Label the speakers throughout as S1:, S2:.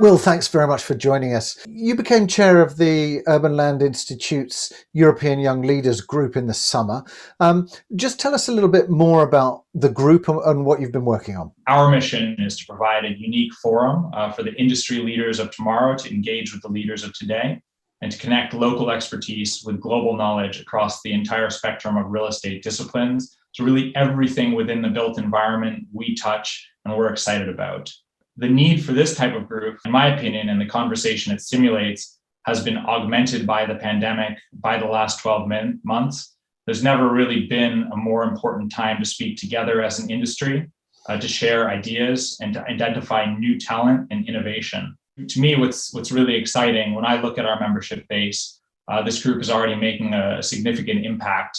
S1: Will, thanks very much for joining us. You became chair of the Urban Land Institute's European Young Leaders group in the summer. Just tell us a little bit more about the group and what you've been working on.
S2: Our mission is to provide a unique forum for the industry leaders of tomorrow to engage with the leaders of today and to connect local expertise with global knowledge across the entire spectrum of real estate disciplines. So really everything within the built environment we touch and we're excited about. The need for this type of group, in my opinion, and the conversation it stimulates has been augmented by the pandemic by the last 12 months. There's never really been a more important time to speak together as an industry, to share ideas and to identify new talent and innovation. To me, what's really exciting when I look at our membership base, this group is already making a significant impact,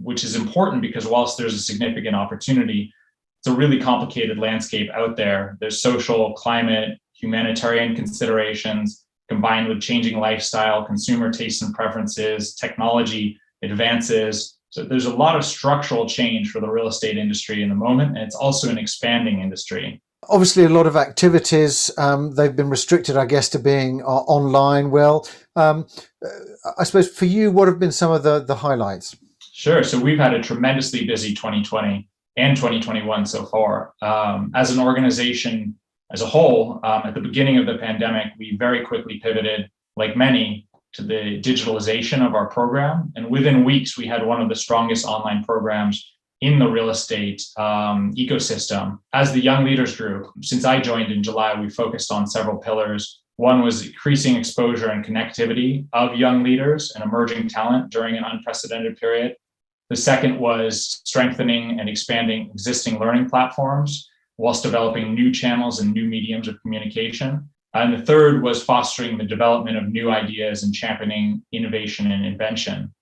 S2: which is important because whilst there's a significant opportunity, it's a really complicated landscape out there. There's social, climate, humanitarian considerations combined with changing lifestyle, consumer tastes and preferences, technology advances. So there's a lot of structural change for the real estate industry in the moment, and it's also an expanding industry.
S1: Obviously, a lot of activities, they've been restricted, I guess, to being online. Well, I suppose for you, what have been some of the highlights?
S2: Sure. So we've had a tremendously busy 2020 and 2021 so far. As an organization as a whole, at the beginning of the pandemic, we very quickly pivoted, like many, to the digitalization of our program. And within weeks, we had one of the strongest online programs in the real estate ecosystem. As the Young Leaders Group, since I joined in July, we focused on several pillars. One was increasing exposure and connectivity of young leaders and emerging talent during an unprecedented period. The second was strengthening and expanding existing learning platforms whilst developing new channels and new mediums of communication. And the third was fostering the development of new ideas and championing innovation and invention.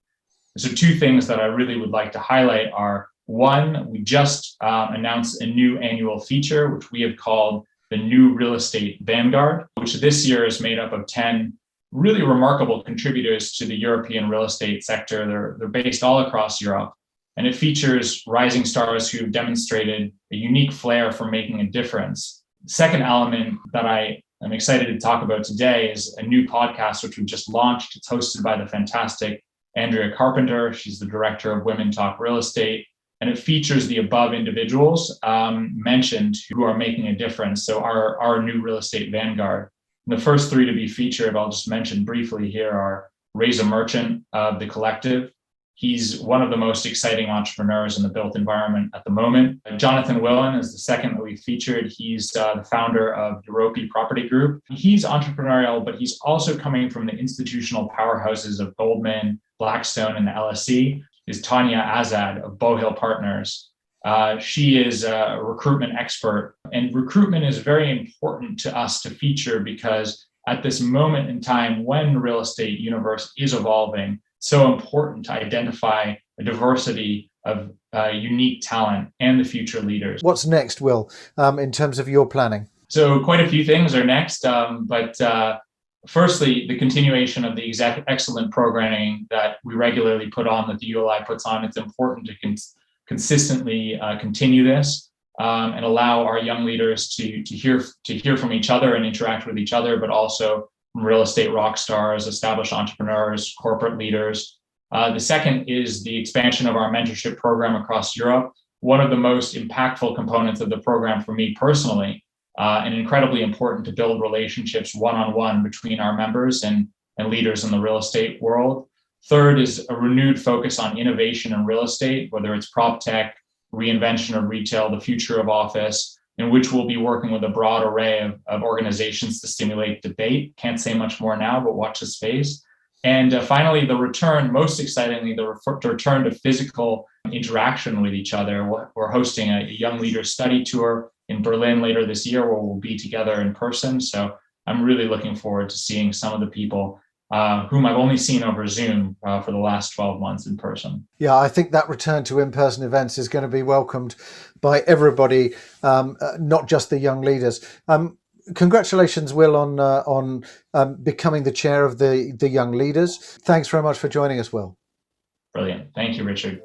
S2: So two things that I really would like to highlight are, one, we just announced a new annual feature, which we have called the New Real Estate Vanguard, which this year is made up of 10 really remarkable contributors to the European real estate sector. They're based all across Europe, and it features rising stars who've demonstrated a unique flair for making a difference. The second element that I am excited to talk about today is a new podcast, which we've just launched. It's hosted by the fantastic Andrea Carpenter. She's the director of Women Talk Real Estate, and it features the above individuals mentioned who are making a difference. So our New Real Estate Vanguard. And the first three to be featured, I'll just mention briefly here, are Reza Merchant of The Collective. He's one of the most exciting entrepreneurs in the built environment at the moment. Jonathan Willen is the second that we featured. He's the founder of Europe Property Group. He's entrepreneurial, but he's also coming from the institutional powerhouses of Goldman, Blackstone, and the LSE. Is Tanya Azad of Bowhill Partners. She is a recruitment expert, and recruitment is very important to us to feature because at this moment in time when the real estate universe is evolving, it's so important to identify a diversity of unique talent and the future leaders.
S1: What's next, Will, in terms of your planning?
S2: So quite a few things are next, but firstly, the continuation of the excellent programming that we regularly put on, that the ULI puts on. It's important to consistently continue this and allow our young leaders to hear from each other and interact with each other, but also from real estate rock stars, established entrepreneurs, corporate leaders. The second is the expansion of our mentorship program across Europe. One of the most impactful components of the program for me personally, and incredibly important to build relationships one-on-one between our members and leaders in the real estate world. Third is a renewed focus on innovation in real estate, whether it's prop tech, reinvention of retail, the future of office, in which we'll be working with a broad array of organizations to stimulate debate. Can't say much more now, but watch the space. And finally, most excitingly, the return to physical interaction with each other. We're hosting a Young Leaders Study Tour in Berlin later this year, where we'll be together in person. So I'm really looking forward to seeing some of the people whom I've only seen over Zoom for the last 12 months in person.
S1: Yeah, I think that return to in-person events is going to be welcomed by everybody, not just the young leaders. Congratulations, Will, on becoming the chair of the Young Leaders. Thanks very much for joining us, Will.
S2: Brilliant. Thank you, Richard.